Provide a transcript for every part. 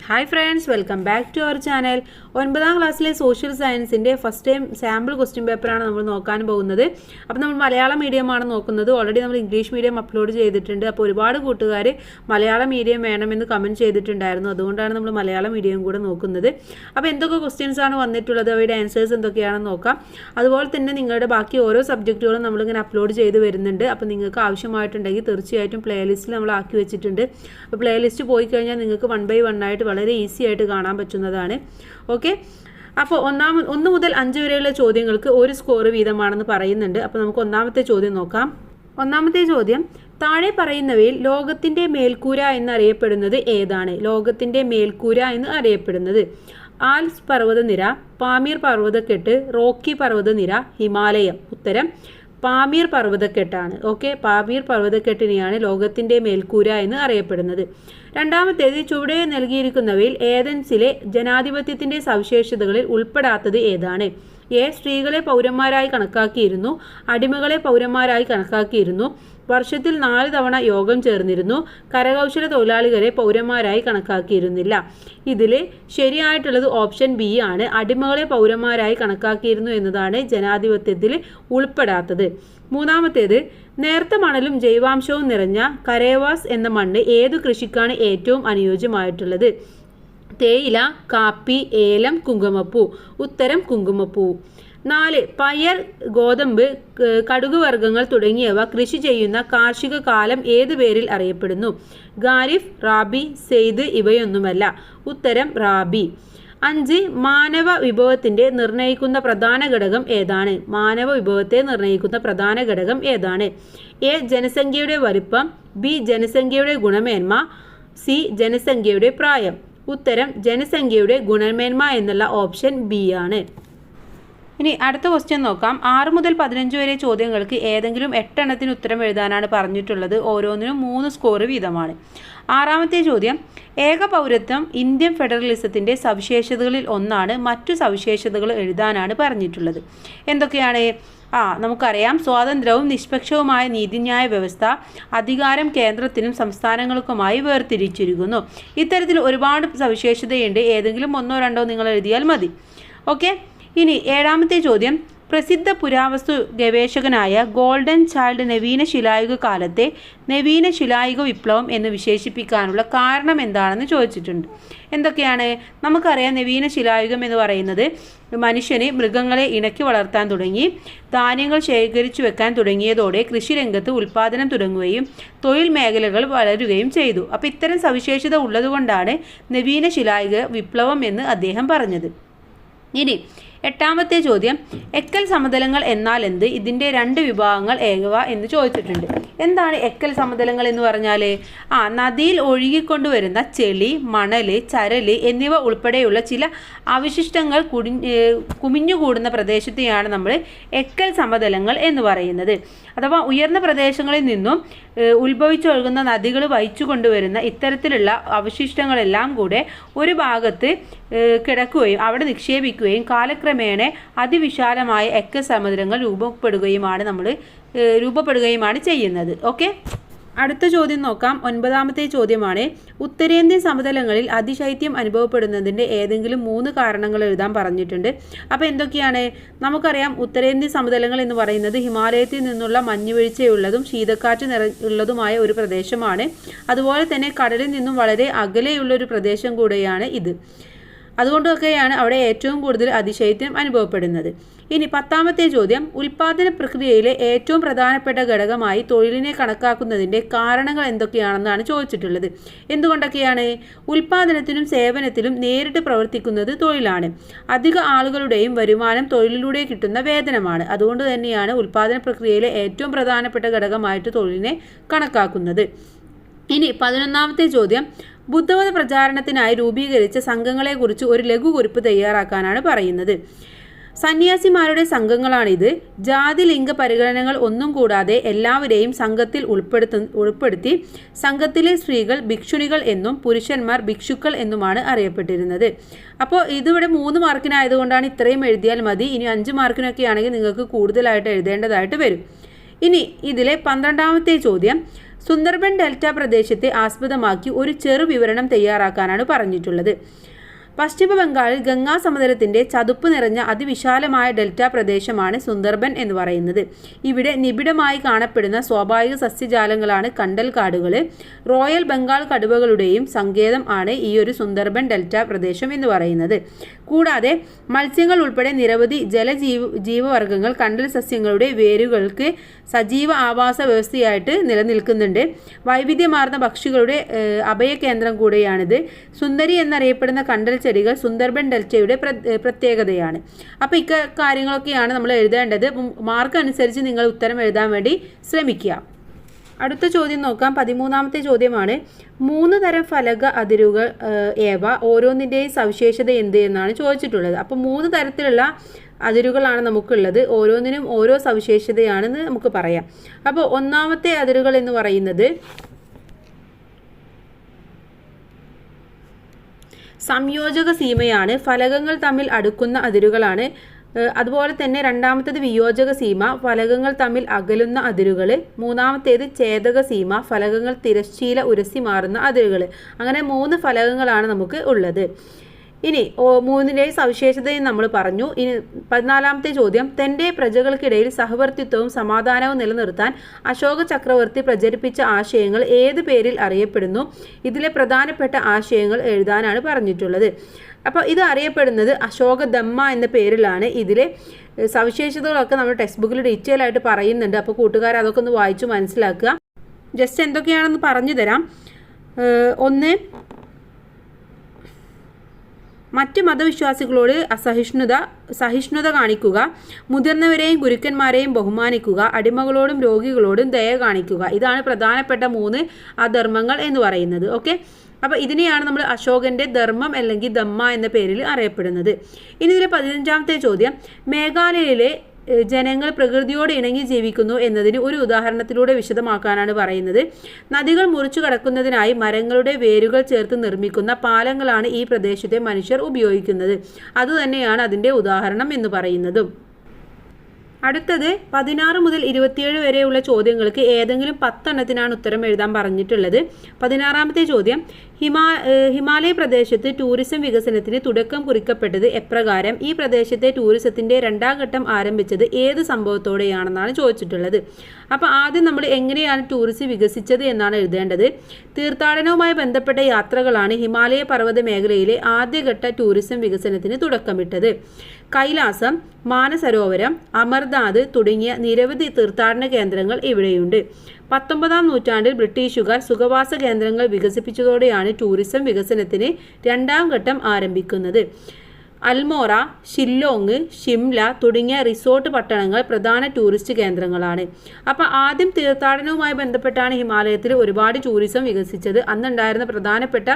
Hi friends, welcome back to our channel. 9ാം ക്ലാസ്സിലെ social സയൻസിൻ്റെ ഫസ്റ്റ് ടൈം സാമ്പിൾ ക്വസ്റ്റ്യൻ പേപ്പറാണ് നമ്മൾ നോക്കാൻ പോകുന്നത്. അപ്പോൾ നമ്മൾ മലയാളം മീഡിയമാണ് നോക്കുന്നത്. ഓൾറെഡി നമ്മൾ ഇംഗ്ലീഷ് മീഡിയം അപ്ലോഡ് ചെയ്തിട്ടുണ്ട്. അപ്പോൾ ഒരുപാട് കൂട്ടുകാർ മലയാളം മീഡിയം വേണമെന്ന് കമൻറ്റ് ചെയ്തിട്ടുണ്ടായിരുന്നു. അതുകൊണ്ടാണ് നമ്മൾ മലയാളം മീഡിയം കൂടെ നോക്കുന്നത്. അപ്പോൾ എന്തൊക്കെ ക്വസ്റ്റ്യൻസ് ആണ് വന്നിട്ടുള്ളത്, അവയുടെ ആൻസേഴ്സ് എന്തൊക്കെയാണെന്ന് നോക്കാം. അതുപോലെ തന്നെ നിങ്ങളുടെ ബാക്കി ഓരോ സബ്ജക്റ്റുകളും നമ്മളിങ്ങനെ അപ്ലോഡ് ചെയ്ത് വരുന്നുണ്ട്. അപ്പോൾ നിങ്ങൾക്ക് ആവശ്യമായിട്ടുണ്ടെങ്കിൽ തീർച്ചയായിട്ടും പ്ലേലിസ്റ്റിൽ നമ്മൾ ആക്കി വെച്ചിട്ടുണ്ട്. അപ്പോൾ പ്ലേലിസ്റ്റ് പോയി കഴിഞ്ഞാൽ നിങ്ങൾക്ക് 1 by 1 ആയിട്ട് വളരെ ഈസി ആയിട്ട് കാണാൻ പറ്റുന്നതാണ്. ഓക്കെ, അപ്പോൾ 1 മുതൽ 5 വരെയുള്ള ചോദ്യങ്ങൾക്ക് 1 സ്കോർ വീതമാണെന്ന് പറയുന്നുണ്ട്. അപ്പോൾ നമുക്ക് ഒന്നാമത്തെ ചോദ്യം നോക്കാം. ഒന്നാമത്തെ ചോദ്യം, താഴെ പറയുന്നവയിൽ ലോകത്തിൻ്റെ മേൽക്കൂര എന്നറിയപ്പെടുന്നത് ഏതാണ്? ലോകത്തിൻ്റെ മേൽക്കൂര എന്ന് അറിയപ്പെടുന്നത് ആൽപ്സ് പർവ്വതനിര, പാമീർ പർവ്വതക്കെട്ട്, റോക്കി പർവ്വതനിര, ഹിമാലയം. ഉത്തരം പാമീർ പർവ്വതക്കെട്ടാണ്. ഓക്കെ, പാമീർ പർവ്വതക്കെട്ടിനെയാണ് ലോകത്തിൻ്റെ മേൽക്കൂര എന്ന് അറിയപ്പെടുന്നത്. രണ്ടാമത്തേത്, ചുവടെ നൽകിയിരിക്കുന്നവയിൽ ഏതൻസിലെ ജനാധിപത്യത്തിൻ്റെ സവിശേഷതകളിൽ ഉൾപ്പെടാത്തത് ഏതാണ്? എ, സ്ത്രീകളെ പൗരന്മാരായി കണക്കാക്കിയിരുന്നു, അടിമകളെ പൗരന്മാരായി കണക്കാക്കിയിരുന്നു, വർഷത്തിൽ 4 തവണ യോഗം ചേർന്നിരുന്നു, കരകൗശല തൊഴിലാളികളെ പൗരന്മാരായി കണക്കാക്കിയിരുന്നില്ല. ഇതിൽ ശരിയായിട്ടുള്ളത് ഓപ്ഷൻ ബി ആണ്. അടിമകളെ പൗരന്മാരായി കണക്കാക്കിയിരുന്നു എന്നതാണ് ജനാധിപത്യത്തിൽ ഉൾപ്പെടാത്തത്. മൂന്നാമത്തേത്, നേർത്ത മണലും ജൈവാംശവും നിറഞ്ഞ കരേവാസ് എന്ന മണ്ണ് ഏതു കൃഷിക്കാണ് ഏറ്റവും അനുയോജ്യമായിട്ടുള്ളത്? തേയില, കാപ്പി, ഏലം, കുങ്കുമപ്പൂ. ഉത്തരം കുങ്കുമപ്പൂ. 4, പയർ, ഗോതമ്പ്, കടുക് വർഗ്ഗങ്ങൾ തുടങ്ങിയവ കൃഷി ചെയ്യുന്ന കാർഷിക കാലം ഏത് പേരിൽ അറിയപ്പെടുന്നു? ഖാരിഫ്, റാബി, സെയ്ദ് ഇവയൊന്നുമല്ല. ഉത്തരം റാബി. 5, മാനവ വിഭവത്തിൻ്റെ നിർണ്ണയിക്കുന്ന പ്രധാന ഘടകം ഏതാണ്? മാനവ വിഭവത്തെ നിർണ്ണയിക്കുന്ന പ്രധാന ഘടകം ഏതാണ്? എ, ജനസംഖ്യയുടെ വലിപ്പം, ബി, ജനസംഖ്യയുടെ ഗുണമേന്മ, സി, ജനസംഖ്യയുടെ പ്രായം. ഉത്തരം ജനസംഖ്യയുടെ ഗുണമേന്മ എന്നുള്ള ഓപ്ഷൻ ബി ആണ്. ഇനി അടുത്ത ക്വസ്റ്റ്യൻ നോക്കാം. 6 മുതൽ 15 വരെ ചോദ്യങ്ങൾക്ക് ഏതെങ്കിലും 8 എണ്ണത്തിന് ഉത്തരം എഴുതാനാണ് പറഞ്ഞിട്ടുള്ളത്. ഓരോന്നിനും 3 സ്കോർ വീതമാണ്. 6ാമത്തെ ചോദ്യം, ഏക പൗരത്വം ഇന്ത്യൻ ഫെഡറലിസത്തിൻ്റെ സവിശേഷതകളിൽ ഒന്നാണ്. മറ്റു സവിശേഷതകൾ എഴുതാനാണ് പറഞ്ഞിട്ടുള്ളത്. എന്തൊക്കെയാണ്? നമുക്കറിയാം, സ്വാതന്ത്ര്യവും നിഷ്പക്ഷവുമായ നീതിന്യായ വ്യവസ്ഥ, അധികാരം കേന്ദ്രത്തിനും സംസ്ഥാനങ്ങൾക്കുമായി വേർതിരിച്ചിരിക്കുന്നു. ഇത്തരത്തിൽ ഒരുപാട് സവിശേഷതയുണ്ട്. ഏതെങ്കിലും 1 or 2 നിങ്ങൾ എഴുതിയാൽ മതി. ഓക്കെ, ഇനി 7ാമത്തെ ചോദ്യം, പ്രസിദ്ധ പുരാവസ്തു ഗവേഷകനായ ഗോൾഡൻ ചൈൽഡ് നവീന ശിലായുഗ കാലത്തെ നവീന ശിലായുഗ വിപ്ലവം എന്ന് വിശേഷിപ്പിക്കാനുള്ള കാരണം എന്താണെന്ന് ചോദിച്ചിട്ടുണ്ട്. എന്തൊക്കെയാണ്? നമുക്കറിയാം, നവീന ശിലായുഗം എന്ന് പറയുന്നത് മനുഷ്യന് മൃഗങ്ങളെ ഇണക്കി വളർത്താൻ തുടങ്ങി, ധാന്യങ്ങൾ ശേഖരിച്ചു വെക്കാൻ തുടങ്ങിയതോടെ കൃഷിരംഗത്ത് ഉൽപ്പാദനം തുടങ്ങുകയും തൊഴിൽ മേഖലകൾ വളരുകയും ചെയ്തു. അപ്പോൾ ഇത്തരം സവിശേഷത ഉള്ളതുകൊണ്ടാണ് നവീന ശിലായുഗ വിപ്ലവം എന്ന് അദ്ദേഹം പറഞ്ഞത്. ഇനി 8ാമത്തെ ചോദ്യം, എക്കൽ സമതലങ്ങൾ എന്നാൽ എന്ത്? ഇതിൻ്റെ 2 വിഭാഗങ്ങൾ ഏകവ എന്ന് ചോദിച്ചിട്ടുണ്ട്. എന്താണ് എക്കൽ സമതലങ്ങൾ എന്ന് പറഞ്ഞാൽ? നദിയിൽ ഒഴുകിക്കൊണ്ടുവരുന്ന ചെളി, മണൽ, ചരൽ എന്നിവ ഉൾപ്പെടെയുള്ള ചില അവശിഷ്ടങ്ങൾ കുമിഞ്ഞുകൂടുന്ന പ്രദേശത്തെയാണ് നമ്മൾ എക്കൽ സമതലങ്ങൾ എന്ന് പറയുന്നത്. അഥവാ ഉയർന്ന പ്രദേശങ്ങളിൽ നിന്നും ഉത്ഭവിച്ചൊഴുകുന്ന നദികൾ വഹിച്ചു കൊണ്ടുവരുന്ന ഇത്തരത്തിലുള്ള അവശിഷ്ടങ്ങളെല്ലാം കൂടെ ഒരു ഭാഗത്ത് കിടക്കുകയും അവിടെ നിക്ഷേപിക്കുകയും കാലക്രമേണ അതിവിശാലമായ എക്കൽ സമതലങ്ങൾ രൂപപ്പെടുകയുമാണ് ചെയ്യുന്നത്. ഓക്കെ, അടുത്ത ചോദ്യം നോക്കാം. 9ാമത്തെ ചോദ്യമാണ്, ഉത്തരേന്ത്യൻ സമതലങ്ങളിൽ അതിശൈത്യം അനുഭവപ്പെടുന്നതിൻ്റെ ഏതെങ്കിലും 3 കാരണങ്ങൾ എഴുതാൻ പറഞ്ഞിട്ടുണ്ട്. അപ്പോൾ എന്തൊക്കെയാണ്? നമുക്കറിയാം, ഉത്തരേന്ത്യൻ സമതലങ്ങൾ എന്ന് പറയുന്നത് ഹിമാലയത്തിൽ നിന്നുള്ള മഞ്ഞുവീഴ്ചയുള്ളതും ശീതക്കാറ്റ് ഉള്ളതുമായ ഒരു പ്രദേശമാണ്. അതുപോലെ തന്നെ കടലിൽ നിന്നും വളരെ അകലെയുള്ള ഒരു പ്രദേശം കൂടെയാണ് ഇത്. അതുകൊണ്ടൊക്കെയാണ് അവിടെ ഏറ്റവും കൂടുതൽ അതിശൈത്യം അനുഭവപ്പെടുന്നത്. ഇനി 10ാമത്തെ ചോദ്യം, ഉൽപ്പാദന പ്രക്രിയയിലെ ഏറ്റവും പ്രധാനപ്പെട്ട ഘടകമായി തൊഴിലിനെ കണക്കാക്കുന്നതിൻ്റെ കാരണങ്ങൾ എന്തൊക്കെയാണെന്നാണ് ചോദിച്ചിട്ടുള്ളത്. എന്തുകൊണ്ടൊക്കെയാണ്? ഉൽപ്പാദനത്തിനും സേവനത്തിലും നേരിട്ട് പ്രവർത്തിക്കുന്നത് തൊഴിലാണ്. അധിക ആളുകളുടെയും വരുമാനം തൊഴിലിലൂടെ കിട്ടുന്ന വേതനമാണ്. അതുകൊണ്ട് തന്നെയാണ് ഉൽപ്പാദന പ്രക്രിയയിലെ ഏറ്റവും പ്രധാനപ്പെട്ട ഘടകമായിട്ട് തൊഴിലിനെ കണക്കാക്കുന്നത്. ഇനി 11ാമത്തെ ചോദ്യം, ബുദ്ധമത പ്രചാരണത്തിനായി രൂപീകരിച്ച സംഘങ്ങളെക്കുറിച്ച് ഒരു ലഘുകുറിപ്പ് തയ്യാറാക്കാനാണ് പറയുന്നത്. സന്യാസിമാരുടെ സംഘങ്ങളാണിത്. ജാതി ലിംഗ പരിഗണനകൾ ഒന്നും കൂടാതെ എല്ലാവരെയും സംഘത്തിൽ ഉൾപ്പെടുത്തി സംഘത്തിലെ സ്ത്രീകൾ ഭിക്ഷുണികൾ എന്നും പുരുഷന്മാർ ഭിക്ഷുക്കൾ എന്നുമാണ് അറിയപ്പെട്ടിരുന്നത്. അപ്പോൾ ഇതിവിടെ 3 മാർക്കിനായതുകൊണ്ടാണ് ഇത്രയും എഴുതിയാൽ മതി. ഇനി 5 മാർക്കിനൊക്കെ ആണെങ്കിൽ നിങ്ങൾക്ക് കൂടുതലായിട്ട് എഴുതേണ്ടതായിട്ട് വരും. ഇനി ഇതിലെ 12ാമത്തെ ചോദ്യം, സുന്ദർബൻ ഡെൽറ്റ പ്രദേശത്തെ ആസ്പദമാക്കി ഒരു ചെറു വിവരണം തയ്യാറാക്കാനാണ് പറഞ്ഞിട്ടുള്ളത്. പശ്ചിമ ബംഗാളിൽ ഗംഗാ സമതലത്തിൻ്റെ ചതുപ്പ് നിറഞ്ഞ അതിവിശാലമായ ഡെൽറ്റ പ്രദേശമാണ് സുന്ദർബൻ എന്ന് പറയുന്നത്. ഇവിടെ നിബിഡമായി കാണപ്പെടുന്ന സ്വാഭാവിക സസ്യജാലങ്ങളാണ് കണ്ടൽ കാടുകൾ. റോയൽ ബംഗാൾ കടുവകളുടെയും സങ്കേതം ആണ് ഈ ഒരു സുന്ദർബൻ ഡെൽറ്റ പ്രദേശം എന്ന് പറയുന്നത്. കൂടാതെ മത്സ്യങ്ങൾ ഉൾപ്പെടെ നിരവധി ജീവവർഗ്ഗങ്ങൾ കണ്ടൽ സസ്യങ്ങളുടെ വേരുകൾക്ക് സജീവ ആവാസ വ്യവസ്ഥയായിട്ട് നിലനിൽക്കുന്നുണ്ട്. വൈവിധ്യമാർന്ന പക്ഷികളുടെ അഭയകേന്ദ്രം കൂടെയാണിത്. സുന്ദരി എന്നറിയപ്പെടുന്ന കണ്ടൽ ചെടികൾ സുന്ദർബൻ ഡെൽറ്റയുടെ പ്രത്യേകതയാണ്. അപ്പോൾ കാര്യങ്ങളൊക്കെയാണ് നമ്മൾ എഴുതേണ്ടത്. മാർക്ക് അനുസരിച്ച് നിങ്ങൾ ഉത്തരം എഴുതാൻ വേണ്ടി ശ്രമിക്കുക. അടുത്ത ചോദ്യം നോക്കാം. 13ാമത്തെ ചോദ്യമാണ്. 3 തരം ഫലക അതിരുകൾ ഏവ, ഓരോന്നിൻ്റെയും സവിശേഷത എന്ത് എന്നാണ് ചോദിച്ചിട്ടുള്ളത്. അപ്പോൾ 3 തരത്തിലുള്ള അതിരുകളാണ് നമുക്കുള്ളത്. ഓരോന്നിനും ഓരോ സവിശേഷതയാണെന്ന് നമുക്ക് പറയാം. അപ്പോൾ ഒന്നാമത്തെ അതിരുകൾ എന്ന് പറയുന്നത് സംയോജക സീമയാണ്. ഫലകങ്ങൾ തമ്മിൽ അടുക്കുന്ന അതിരുകളാണ്. അതുപോലെ തന്നെ രണ്ടാമത്തേത് വിയോജക സീമ, ഫലകങ്ങൾ തമ്മിൽ അകലുന്ന അതിരുകൾ. മൂന്നാമത്തേത് ഛേദക സീമ, ഫലകങ്ങൾ തിരശ്ചീല ഉരസി മാറുന്ന അതിരുകൾ. അങ്ങനെ 3 ഫലകങ്ങളാണ് നമുക്ക് ഉള്ളത്. ഇനി 3ൻ്റെയും സവിശേഷതയും നമ്മൾ പറഞ്ഞു. ഇനി 14ാമത്തെ ചോദ്യം. തൻ്റെ പ്രജകൾക്കിടയിൽ സഹവർത്തിത്വവും സമാധാനവും നിലനിർത്താൻ അശോക ചക്രവർത്തി പ്രചരിപ്പിച്ച ആശയങ്ങൾ ഏത് പേരിൽ അറിയപ്പെടുന്നു? ഇതിലെ പ്രധാനപ്പെട്ട ആശയങ്ങൾ എഴുതാനാണ് പറഞ്ഞിട്ടുള്ളത്. അപ്പോൾ ഇത് അറിയപ്പെടുന്നത് അശോകധമ്മ എന്ന പേരിലാണ്. ഇതിലെ സവിശേഷതകളൊക്കെ നമ്മൾ ടെക്സ്റ്റ് ബുക്കിൽ ഡീറ്റെയിൽ ആയിട്ട് പറയുന്നുണ്ട്. അപ്പോൾ കൂട്ടുകാർ അതൊക്കെ ഒന്ന് വായിച്ചു മനസ്സിലാക്കുക. ജസ്റ്റ് എന്തൊക്കെയാണെന്ന് പറഞ്ഞു തരാം. 1, മറ്റ് മതവിശ്വാസികളോട് സഹിഷ്ണുത കാണിക്കുക. മുതിർന്നവരെയും ഗുരുക്കന്മാരെയും ബഹുമാനിക്കുക. അടിമകളോടും രോഗികളോടും ദയ കാണിക്കുക. ഇതാണ് പ്രധാനപ്പെട്ട 3 അധർമ്മങ്ങൾ എന്ന് പറയുന്നത്. ഓക്കെ, അപ്പോൾ ഇതിനെയാണ് നമ്മൾ അശോകൻ്റെ ധർമ്മം അല്ലെങ്കിൽ ധമ്മ എന്ന പേരിൽ അറിയപ്പെടുന്നത്. ഇനി ഇതിലെ 15ാമത്തെ ചോദ്യം. മേഘാലയയിലെ ജനങ്ങൾ പ്രകൃതിയോട് ഇണങ്ങി ജീവിക്കുന്നു എന്നതിന് ഒരു ഉദാഹരണത്തിലൂടെ വിശദമാക്കാനാണ് പറയുന്നത്. നദികൾ മുറിച്ചു കടക്കുന്നതിനായി മരങ്ങളുടെ വേരുകൾ ചേർത്ത് നിർമ്മിക്കുന്ന പാലങ്ങളാണ് ഈ പ്രദേശത്തെ മനുഷ്യർ ഉപയോഗിക്കുന്നത്. അതുതന്നെയാണ് അതിൻ്റെ ഉദാഹരണം എന്ന് പറയുന്നതും. അടുത്തത് 16 മുതൽ 27 വരെയുള്ള ചോദ്യങ്ങൾക്ക് ഏതെങ്കിലും 10 എണ്ണത്തിനാണ് ഉത്തരം എഴുതാൻ പറഞ്ഞിട്ടുള്ളത്. 16ാമത്തെ ചോദ്യം. ഹിമാലയ പ്രദേശത്ത് ടൂറിസം വികസനത്തിന് തുടക്കം കുറിക്കപ്പെട്ടത് എപ്രകാരം? ഈ പ്രദേശത്തെ ടൂറിസത്തിൻ്റെ 2ാം ഘട്ടം ആരംഭിച്ചത് ഏത് സംഭവത്തോടെയാണെന്നാണ് ചോദിച്ചിട്ടുള്ളത്. അപ്പോൾ ആദ്യം നമ്മൾ എങ്ങനെയാണ് ടൂറിസം വികസിച്ചത് എന്നാണ് എഴുതേണ്ടത്. തീർത്ഥാടനവുമായി ബന്ധപ്പെട്ട യാത്രകളാണ് ഹിമാലയ പർവ്വത മേഖലയിലെ ആദ്യഘട്ട ടൂറിസം വികസനത്തിന് തുടക്കമിട്ടത്. കൈലാസം, മാനസരോവരം, അമർനാഥ് തുടങ്ങിയ നിരവധി തീർത്ഥാടന കേന്ദ്രങ്ങൾ ഇവിടെയുണ്ട്. 19ാം നൂറ്റാണ്ടിൽ ബ്രിട്ടീഷുകാർ സുഖവാസ കേന്ദ്രങ്ങൾ വികസിപ്പിച്ചതോടെയാണ് ടൂറിസം വികസനത്തിന് 2ാം ഘട്ടം ആരംഭിക്കുന്നത്. അൽമോറ, ഷില്ലോങ്, ഷിംല തുടങ്ങിയ റിസോർട്ട് പട്ടണങ്ങൾ പ്രധാന ടൂറിസ്റ്റ് കേന്ദ്രങ്ങളാണ്. അപ്പോൾ ആദ്യം തീർത്ഥാടനവുമായി ബന്ധപ്പെട്ടാണ് ഹിമാലയത്തിൽ ഒരുപാട് ടൂറിസം വികസിച്ചത്. അന്നുണ്ടായിരുന്ന പ്രധാനപ്പെട്ട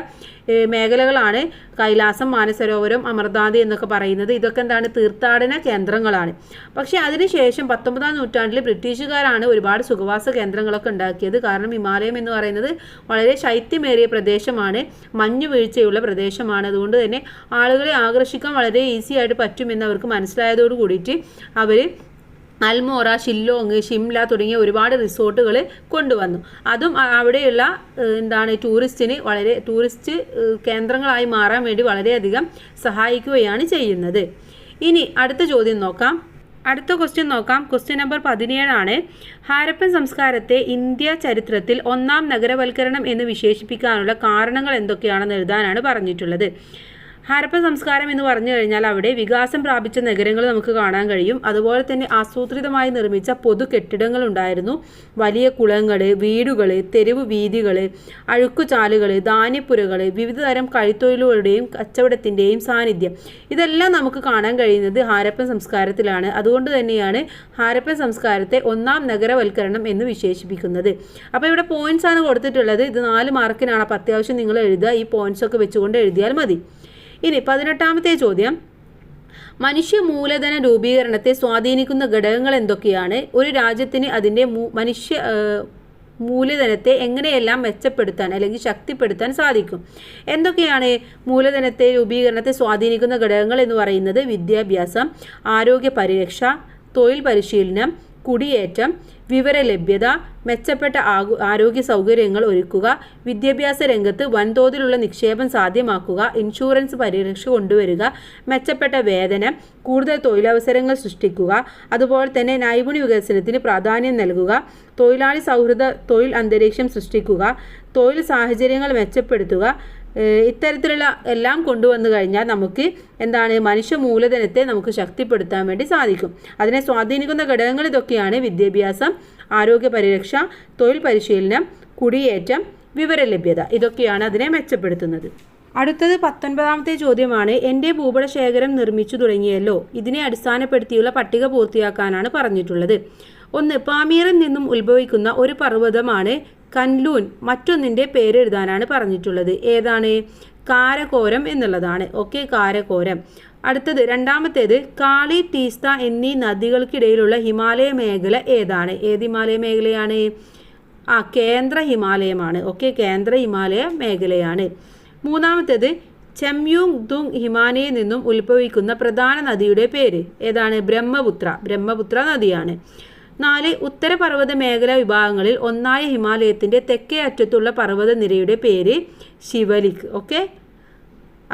മേഖലകളാണ് കൈലാസം, മാനസരോവരം, അമർനാഥ് എന്നൊക്കെ പറയുന്നത്. ഇതൊക്കെ എന്താണ്? തീർത്ഥാടന കേന്ദ്രങ്ങളാണ്. പക്ഷേ അതിനുശേഷം 19ാം നൂറ്റാണ്ടിൽ ബ്രിട്ടീഷുകാരാണ് ഒരുപാട് സുഖവാസ കേന്ദ്രങ്ങളൊക്കെ ഉണ്ടാക്കിയത്. കാരണം ഹിമാലയം എന്ന് പറയുന്നത് വളരെ ശൈത്യമേറിയ പ്രദേശമാണ്, മഞ്ഞു വീഴ്ചയുള്ള പ്രദേശമാണ്. അതുകൊണ്ട് തന്നെ ആളുകളെ ആകർഷിക്കാൻ വളരെ ഈസി ആയിട്ട് പറ്റുമെന്ന് അവർക്ക് മനസ്സിലായതോട് കൂടിയിട്ട് അവർ അൽമോറ, ഷില്ലോങ്, ഷിംല തുടങ്ങിയ ഒരുപാട് റിസോർട്ടുകൾ കൊണ്ടുവന്നു. അതും അവിടെയുള്ള ടൂറിസ്റ്റ് കേന്ദ്രങ്ങളായി മാറാൻ വേണ്ടി വളരെയധികം സഹായിക്കുകയാണ് ചെയ്യുന്നത്. ഇനി അടുത്ത ചോദ്യം നോക്കാം. അടുത്ത ക്വസ്റ്റ്യൻ നോക്കാം. ക്വസ്റ്റ്യൻ നമ്പർ 17 ആണ്. ഹാരപ്പൻ സംസ്കാരത്തെ ഇന്ത്യ ചരിത്രത്തിൽ 1ാം നഗരവൽക്കരണം എന്ന് വിശേഷിപ്പിക്കാനുള്ള കാരണങ്ങൾ എന്തൊക്കെയാണെന്ന് എഴുതാനാണ് പറഞ്ഞിട്ടുള്ളത്. ഹാരപ്പൻ സംസ്കാരം എന്ന് പറഞ്ഞു കഴിഞ്ഞാൽ അവിടെ വികാസം പ്രാപിച്ച നഗരങ്ങൾ നമുക്ക് കാണാൻ കഴിയും. അതുപോലെ തന്നെ ആസൂത്രിതമായി നിർമ്മിച്ച പൊതു കെട്ടിടങ്ങൾ ഉണ്ടായിരുന്നു. വലിയ കുളങ്ങൾ, വീടുകൾ, തെരുവ് വീഥികൾ, അഴുക്കുചാലുകൾ, ധാന്യപ്പുരകൾ, വിവിധ തരം കൈത്തൊഴിലുകളുടെയും കച്ചവടത്തിൻ്റെയും സാന്നിധ്യം, ഇതെല്ലാം നമുക്ക് കാണാൻ കഴിയുന്നത് ഹാരപ്പൻ സംസ്കാരത്തിലാണ്. അതുകൊണ്ട് തന്നെയാണ് ഹാരപ്പൻ സംസ്കാരത്തെ 1ാം നഗരവൽക്കരണം എന്ന് വിശേഷിപ്പിക്കുന്നത്. അപ്പോൾ ഇവിടെ പോയിന്റ്സ് ആണ് കൊടുത്തിട്ടുള്ളത്. ഇത് 4 മാർക്കിനാണ്. അപ്പോൾ അത്യാവശ്യം നിങ്ങൾ എഴുതുക. ഈ പോയിന്റ്സ് ഒക്കെ വെച്ചുകൊണ്ട് എഴുതിയാൽ മതി. ഇനി 18ാമത്തെ ചോദ്യം. മനുഷ്യ മൂലധന രൂപീകരണത്തെ സ്വാധീനിക്കുന്ന ഘടകങ്ങൾ എന്തൊക്കെയാണ്? ഒരു രാജ്യത്തിന് അതിൻ്റെ മനുഷ്യ മൂലധനത്തെ എങ്ങനെയെല്ലാം മെച്ചപ്പെടുത്താൻ അല്ലെങ്കിൽ ശക്തിപ്പെടുത്താൻ സാധിക്കും? എന്തൊക്കെയാണ് മൂലധനത്തെ രൂപീകരണത്തെ സ്വാധീനിക്കുന്ന ഘടകങ്ങൾ എന്ന് പറയുന്നത്? വിദ്യാഭ്യാസം, ആരോഗ്യ പരിരക്ഷ, തൊഴിൽ പരിശീലനം, കുടിയേറ്റം, വിവരലഭ്യത, മെച്ചപ്പെട്ട ആരോഗ്യ സൗകര്യങ്ങൾ ഒരുക്കുക, വിദ്യാഭ്യാസ രംഗത്ത് വൻതോതിലുള്ള നിക്ഷേപം സാധ്യമാക്കുക, ഇൻഷുറൻസ് പരിരക്ഷ കൊണ്ടുവരിക, മെച്ചപ്പെട്ട വേതനം, കൂടുതൽ തൊഴിലവസരങ്ങൾ സൃഷ്ടിക്കുക, അതുപോലെ തന്നെ നൈപുണ്യ വികസനത്തിന് പ്രാധാന്യം നൽകുക, തൊഴിലാളി സൗഹൃദ തൊഴിൽ അന്തരീക്ഷം സൃഷ്ടിക്കുക, തൊഴിൽ സാഹചര്യങ്ങൾ മെച്ചപ്പെടുത്തുക. ഇത്തരത്തിലുള്ള എല്ലാം കൊണ്ടുവന്നു കഴിഞ്ഞാൽ നമുക്ക് എന്താണ് മനുഷ്യ മൂലധനത്തെ നമുക്ക് ശക്തിപ്പെടുത്താൻ വേണ്ടി സാധിക്കും. അതിനെ സ്വാധീനിക്കുന്ന ഘടകങ്ങൾ ഇതൊക്കെയാണ്: വിദ്യാഭ്യാസം, ആരോഗ്യ പരിരക്ഷ, തൊഴിൽ പരിശീലനം, കുടിയേറ്റം, വിവരലഭ്യത. ഇതൊക്കെയാണ് അതിനെ മെച്ചപ്പെടുത്തുന്നത്. അടുത്തത് 19ാമത്തെ ചോദ്യമാണ്. എൻ്റെ ഭൂപടശേഖരം നിർമ്മിച്ചു തുടങ്ങിയല്ലോ, ഇതിനെ അടിസ്ഥാനപ്പെടുത്തിയുള്ള പട്ടിക പൂർത്തിയാക്കാനാണ് പറഞ്ഞിട്ടുള്ളത്. 1. പാമീറിൽ നിന്നും ഉത്ഭവിക്കുന്ന ഒരു പർവ്വതമാണ് കൻലൂൻ. മറ്റൊന്നിൻ്റെ പേര് എഴുതാനാണ് പറഞ്ഞിട്ടുള്ളത്. ഏതാണ്? കാരകോരം എന്നുള്ളതാണ്. ഓക്കെ, കാരകോരം. അടുത്തത് 2ാമത്തേത് കാളി, ടീസ്ത എന്നീ നദികൾക്കിടയിലുള്ള ഹിമാലയ മേഖല ഏതാണ്? ഏത് ഹിമാലയ മേഖലയാണ്? കേന്ദ്ര ഹിമാലയമാണ്. ഓക്കെ, കേന്ദ്ര ഹിമാലയ മേഖലയാണ്. 3ാമത്തേത് ചെമ്യൂങ് ദുങ് ഹിമാലയയിൽ നിന്നും ഉത്ഭവിക്കുന്ന പ്രധാന നദിയുടെ പേര് ഏതാണ്? ബ്രഹ്മപുത്ര. ബ്രഹ്മപുത്ര നദിയാണ്. 4. ഉത്തരപർവ്വത മേഖല വിഭാഗങ്ങളിൽ ഒന്നായ ഹിമാലയത്തിൻ്റെ തെക്കേ അറ്റത്തുള്ള പർവ്വത നിരയുടെ പേര് ശിവലിക്. ഓക്കെ,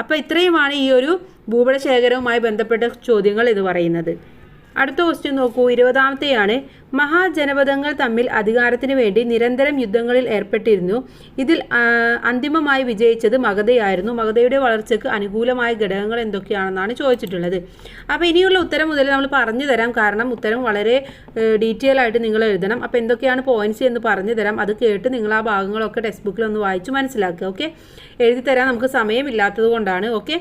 അപ്പോൾ ഇത്രയുമാണ് ഈ ഒരു ഭൂപടശേഖരവുമായി ബന്ധപ്പെട്ട ചോദ്യങ്ങൾ എന്ന് പറയുന്നത്. അടുത്ത ക്വസ്റ്റ്യൻ നോക്കൂ. 20ാമത്തെയാണ്. മഹാജനപദങ്ങൾ തമ്മിൽ അധികാരത്തിന് വേണ്ടി നിരന്തരം യുദ്ധങ്ങളിൽ ഏർപ്പെട്ടിരുന്നു. ഇതിൽ അന്തിമമായി വിജയിച്ചത് മഗധയായിരുന്നു. മഗധയുടെ വളർച്ചയ്ക്ക് അനുകൂലമായ ഘടകങ്ങൾ എന്തൊക്കെയാണെന്നാണ് ചോദിച്ചിട്ടുള്ളത്. അപ്പോൾ ഇനിയുള്ള ഉത്തരം മുതൽ നമ്മൾ പറഞ്ഞു തരാം, കാരണം ഉത്തരം വളരെ ഡീറ്റെയിൽ ആയിട്ട് നിങ്ങൾ എഴുതണം. അപ്പോൾ എന്തൊക്കെയാണ് പോയിന്റ്സ് എന്ന് പറഞ്ഞു തരാം, അത് കേട്ട് നിങ്ങൾ ആ ഭാഗങ്ങളൊക്കെ ടെക്സ്റ്റ് ബുക്കിൽ ഒന്ന് വായിച്ച് മനസ്സിലാക്കുക. ഓക്കെ, എഴുതി തരാൻ നമുക്ക് സമയമില്ലാത്തത് കൊണ്ടാണ്. ഓക്കെ,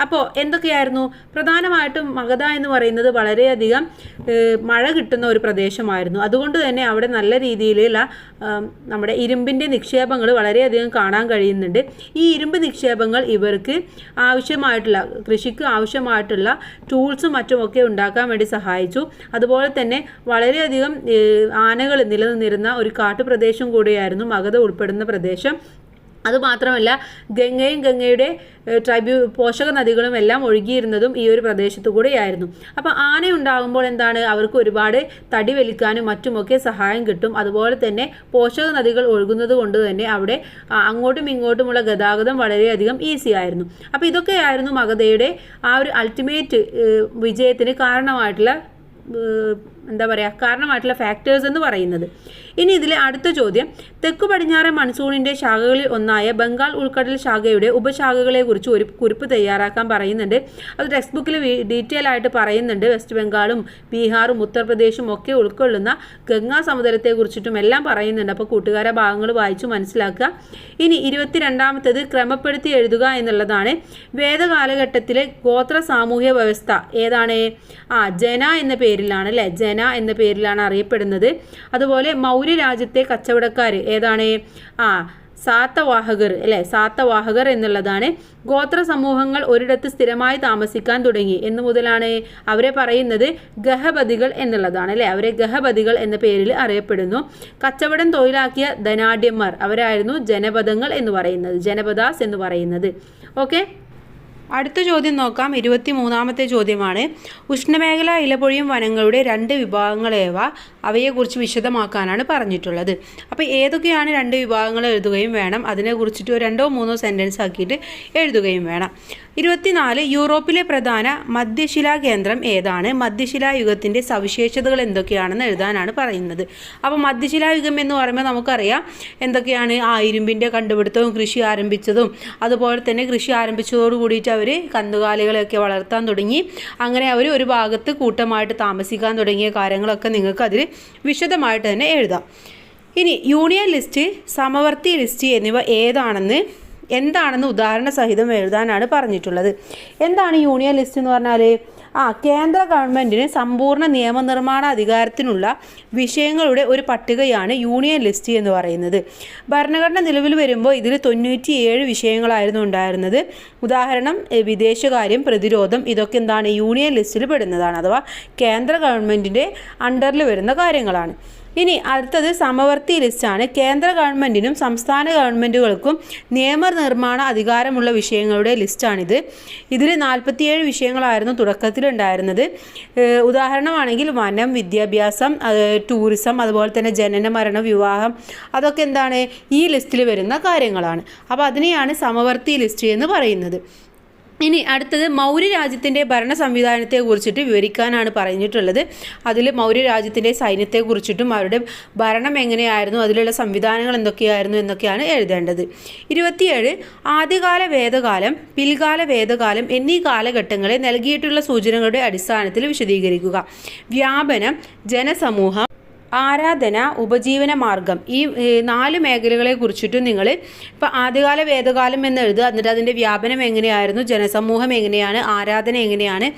അപ്പോൾ എന്തൊക്കെയായിരുന്നു? പ്രധാനമായിട്ടും മഗധ എന്ന് പറയുന്നത് വളരെയധികം മഴ കിട്ടുന്ന ഒരു പ്രദേശമായിരുന്നു. അതുകൊണ്ട് തന്നെ അവിടെ നല്ല രീതിയിലുള്ള നമ്മുടെ ഇരുമ്പിൻ്റെ നിക്ഷേപങ്ങൾ വളരെയധികം കാണാൻ കഴിയുന്നുണ്ട്. ഈ ഇരുമ്പ് നിക്ഷേപങ്ങൾ ഇവർക്ക് ആവശ്യമായിട്ടുള്ള കൃഷിക്ക് ആവശ്യമായിട്ടുള്ള ടൂൾസും മറ്റുമൊക്കെ ഉണ്ടാക്കാൻ വേണ്ടി സഹായിച്ചു. അതുപോലെ തന്നെ വളരെയധികം ആനകൾ നിലനിന്നിരുന്ന ഒരു കാട്ടുപ്രദേശം കൂടിയായിരുന്നു മഗധ ഉൾപ്പെടുന്ന പ്രദേശം. അതുമാത്രമല്ല ഗംഗയും ഗംഗയുടെ പോഷക നദികളും എല്ലാം ഒഴുകിയിരുന്നതും ഈ ഒരു പ്രദേശത്തു കൂടെയായിരുന്നു. അപ്പോൾ ആന ഉണ്ടാകുമ്പോൾ എന്താണ്, അവർക്ക് ഒരുപാട് തടി വലിക്കാനും മറ്റുമൊക്കെ സഹായം കിട്ടും. അതുപോലെ തന്നെ പോഷക നദികൾ ഒഴുകുന്നത് കൊണ്ട് തന്നെ അവിടെ അങ്ങോട്ടും ഇങ്ങോട്ടുമുള്ള ഗതാഗതം വളരെയധികം ഈസി ആയിരുന്നു. അപ്പോൾ ഇതൊക്കെയായിരുന്നു മഗധയുടെ ആ ഒരു അൾട്ടിമേറ്റ് വിജയത്തിന് കാരണമായിട്ടുള്ള ഫാക്ടേഴ്സ് എന്ന് പറയുന്നത്. ഇനി ഇതിലെ അടുത്ത ചോദ്യം, തെക്കു പടിഞ്ഞാറൻ മൺസൂണിൻ്റെ ശാഖകളിൽ ഒന്നായ ബംഗാൾ ഉൾക്കടൽ ശാഖയുടെ ഉപശാഖകളെക്കുറിച്ച് ഒരു കുറിപ്പ് തയ്യാറാക്കാൻ പറയുന്നുണ്ട്. അത് ടെക്സ്റ്റ് ബുക്കിൽ ഡീറ്റെയിൽ ആയിട്ട് പറയുന്നുണ്ട്. വെസ്റ്റ് ബംഗാളും ബീഹാറും ഉത്തർപ്രദേശും ഒക്കെ ഉൾക്കൊള്ളുന്ന ഗംഗാ സമുദ്രത്തെക്കുറിച്ചിട്ടും എല്ലാം പറയുന്നുണ്ട്. അപ്പോൾ കൂട്ടുകാരെ ഭാഗങ്ങൾ വായിച്ചു മനസ്സിലാക്കുക. ഇനി 22ാമത്തേത് ക്രമപ്പെടുത്തി എഴുതുക എന്നുള്ളതാണ്. വേദകാലഘട്ടത്തിലെ ഗോത്ര സാമൂഹ്യ വ്യവസ്ഥ ഏതാണ്? ജന എന്ന പേരിലാണ് അല്ലേ, ജന എന്ന പേരിലാണ് അറിയപ്പെടുന്നത്. അതുപോലെ മൗര്യ രാജ്യത്തെ കച്ചവടക്കാർ ഏതാണ്? സാത്തവാഹകർ അല്ലേ, സാത്തവാഹകർ എന്നുള്ളതാണ്. ഗോത്ര സമൂഹങ്ങൾ ഒരിടത്ത് സ്ഥിരമായി താമസിക്കാൻ തുടങ്ങി എന്ന് മുതലാണ് അവരെ പറയുന്നത് ഗഹപതികൾ എന്നുള്ളതാണ് അല്ലേ, അവരെ ഗഹപതികൾ എന്ന പേരിൽ അറിയപ്പെടുന്നു. കച്ചവടം തൊഴിലാക്കിയ ധനാഢ്യന്മാർ അവരായിരുന്നു ജനപദങ്ങൾ എന്ന് പറയുന്നത്, ജനപദാസ് എന്ന് പറയുന്നത്. ഓക്കെ, അടുത്ത ചോദ്യം നോക്കാം. 23ാമത്തെ ചോദ്യമാണ്. ഉഷ്ണമേഖല ഇലപൊഴിയും വനങ്ങളുടെ 2 വിഭാഗങ്ങളേവ, അവയെക്കുറിച്ച് വിശദമാക്കാനാണ് പറഞ്ഞിട്ടുള്ളത്. അപ്പോൾ ഏതൊക്കെയാണ് 2 വിഭാഗങ്ങൾ എഴുതുകയും വേണം. അതിനെക്കുറിച്ചിട്ട് 2-3 സെൻറ്റൻസ് ആക്കിയിട്ട് എഴുതുകയും വേണം. 24. യൂറോപ്പിലെ പ്രധാന മധ്യശിലാ കേന്ദ്രം ഏതാണ്? മധ്യശിലായുഗത്തിൻ്റെ സവിശേഷതകൾ എന്തൊക്കെയാണെന്ന് എഴുതാനാണ് പറയുന്നത്. അപ്പോൾ മധ്യശിലായുഗം എന്ന് പറയുമ്പോൾ നമുക്കറിയാം എന്തൊക്കെയാണ്, ഇരുമ്പിൻ്റെ കണ്ടുപിടുത്തവും കൃഷി ആരംഭിച്ചതും, അതുപോലെ തന്നെ കൃഷി ആരംഭിച്ചതോട് കൂടിയിട്ട് അവർ കന്നുകാലികളെയൊക്കെ വളർത്താൻ തുടങ്ങി. അങ്ങനെ അവർ ഒരു ഭാഗത്ത് കൂട്ടമായിട്ട് താമസിക്കാൻ തുടങ്ങിയ കാര്യങ്ങളൊക്കെ നിങ്ങൾക്ക് അതിൽ വിശദമായിട്ട് തന്നെ എഴുതാം. ഇനി യൂണിയൻ ലിസ്റ്റ്, സമവർത്തി ലിസ്റ്റ് എന്നിവ എന്താണെന്ന് ഉദാഹരണ സഹിതം എഴുതാനാണ് പറഞ്ഞിട്ടുള്ളത്. എന്താണ് യൂണിയൻ ലിസ്റ്റ് എന്ന് പറഞ്ഞാൽ? കേന്ദ്ര ഗവൺമെൻറ്റിന് സമ്പൂർണ്ണ നിയമനിർമ്മാണ അധികാരത്തിനുള്ള വിഷയങ്ങളുടെ ഒരു പട്ടികയാണ് യൂണിയൻ ലിസ്റ്റ് എന്ന് പറയുന്നത്. ഭരണഘടന നിലവിൽ വരുമ്പോൾ ഇതിൽ 97 വിഷയങ്ങളായിരുന്നു ഉണ്ടായിരുന്നത്. ഉദാഹരണം വിദേശകാര്യം, പ്രതിരോധം, ഇതൊക്കെ എന്താണ് യൂണിയൻ ലിസ്റ്റിൽ പെടുന്നതാണ്, അഥവാ കേന്ദ്ര ഗവൺമെൻറ്റിൻ്റെ അണ്ടറിൽ വരുന്ന കാര്യങ്ങളാണ്. ഇനി അടുത്തത് സമവർത്തി ലിസ്റ്റാണ്. കേന്ദ്ര ഗവൺമെൻറ്റിനും സംസ്ഥാന ഗവൺമെൻറ്റുകൾക്കും നിയമനിർമ്മാണ അധികാരമുള്ള വിഷയങ്ങളുടെ ലിസ്റ്റാണിത്. ഇതിൽ 47 വിഷയങ്ങളായിരുന്നു തുടക്കത്തിലുണ്ടായിരുന്നത്. ഉദാഹരണമാണെങ്കിൽ വനം, വിദ്യാഭ്യാസം, ടൂറിസം, അതുപോലെ തന്നെ ജനന, മരണ, വിവാഹം, അതൊക്കെ എന്താണ് ഈ ലിസ്റ്റിൽ വരുന്ന കാര്യങ്ങളാണ്. അപ്പോൾ അതിനെയാണ് സമവർത്തി ലിസ്റ്റ് എന്ന് പറയുന്നത്. ഇനി അടുത്തത് മൗര്യ രാജ്യത്തിൻ്റെ ഭരണ സംവിധാനത്തെ കുറിച്ചിട്ട് വിവരിക്കാനാണ് പറഞ്ഞിട്ടുള്ളത്. അതിൽ മൗര്യ രാജ്യത്തിൻ്റെ സൈന്യത്തെ കുറിച്ചിട്ടും അവരുടെ ഭരണം എങ്ങനെയായിരുന്നു, അതിലുള്ള സംവിധാനങ്ങൾ എന്തൊക്കെയായിരുന്നു എന്നൊക്കെയാണ് എഴുതേണ്ടത്. 27 ആദ്യകാല വേദകാലം, പിൽക്കാല വേദകാലം എന്നീ കാലഘട്ടങ്ങളെ നൽകിയിട്ടുള്ള സൂചനകളുടെ അടിസ്ഥാനത്തിൽ വിശദീകരിക്കുക. വ്യാപനം, ജനസമൂഹം, ആരാധന, ഉപജീവന മാർഗം, ഈ 4 മേഖലകളെ കുറിച്ചിട്ടും നിങ്ങൾ ഇപ്പോൾ ആദ്യകാല വേദകാലം എന്ന് എഴുതുക. എന്നിട്ട് അതിൻ്റെ വ്യാപനം എങ്ങനെയായിരുന്നു, ജനസമൂഹം എങ്ങനെയാണ്, ആരാധന എങ്ങനെയാണ്,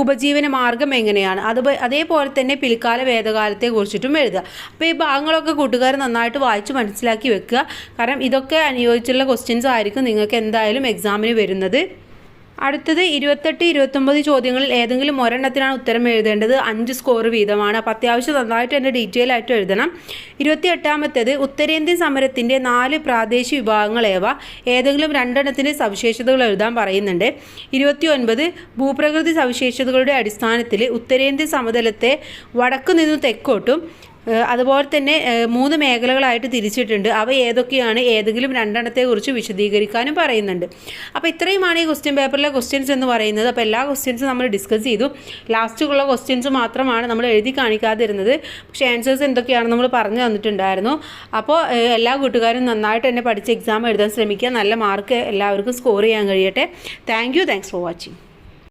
ഉപജീവന മാർഗം എങ്ങനെയാണ്, അതേപോലെ തന്നെ പിൽക്കാല വേദകാലത്തെ കുറിച്ചിട്ടും എഴുതുക. അപ്പോൾ ഈ ഭാഗങ്ങളൊക്കെ കൂട്ടുകാർ നന്നായിട്ട് വായിച്ച് മനസ്സിലാക്കി വെക്കുക. കാരണം ഇതൊക്കെ അനുയോജിച്ചുള്ള ക്വസ്റ്റ്യൻസ് ആയിരിക്കും നിങ്ങൾക്ക് എന്തായാലും എക്സാമിന് വരുന്നത്. അടുത്തത് 28, 29 ചോദ്യങ്ങളിൽ ഏതെങ്കിലും ഒരെണ്ണത്തിനാണ് ഉത്തരം എഴുതേണ്ടത്. 5 സ്കോർ വീതമാണ്. അപ്പോൾ അത്യാവശ്യം നന്നായിട്ട് തന്നെ ഡീറ്റെയിൽ ആയിട്ട് എഴുതണം. 28ാമത്തേത് ഉത്തരേന്ത്യൻ സമരത്തിൻ്റെ 4 പ്രാദേശിക വിഭാഗങ്ങളേവ, ഏതെങ്കിലും 2 എണ്ണത്തിൻ്റെ സവിശേഷതകൾ എഴുതാൻ പറയുന്നുണ്ട്. 29 ഭൂപ്രകൃതി സവിശേഷതകളുടെ അടിസ്ഥാനത്തിൽ ഉത്തരേന്ത്യൻ സമതലത്തെ വടക്കു നിന്നും തെക്കോട്ടും അതുപോലെ തന്നെ 3 മേഖലകളായിട്ട് തിരിച്ചിട്ടുണ്ട്. അവ ഏതൊക്കെയാണ്, ഏതെങ്കിലും 2 എണ്ണത്തെക്കുറിച്ച് വിശദീകരിക്കാനും പറയുന്നുണ്ട്. അപ്പോൾ ഇത്രയുമാണ് ഈ ക്വസ്റ്റ്യൻ പേപ്പറിലെ ക്വസ്റ്റ്യൻസ് എന്ന് പറയുന്നത്. അപ്പോൾ എല്ലാ ക്വസ്റ്റ്യൻസും നമ്മൾ ഡിസ്കസ് ചെയ്തു. ലാസ്റ്റുള്ള ക്വസ്റ്റ്യൻസ് മാത്രമാണ് നമ്മൾ എഴുതി കാണിക്കാതിരുന്നത്. പക്ഷേ ആൻസേഴ്സ് എന്തൊക്കെയാണെന്ന് നമ്മൾ പറഞ്ഞു തന്നിട്ടുണ്ടായിരുന്നു. അപ്പോൾ എല്ലാ കൂട്ടുകാരും നന്നായിട്ട് തന്നെ പഠിച്ച് എക്സാം എഴുതാൻ ശ്രമിക്കുക. നല്ല മാർക്ക് എല്ലാവർക്കും സ്കോർ ചെയ്യാൻ കഴിയട്ടെ. Thanks for watching.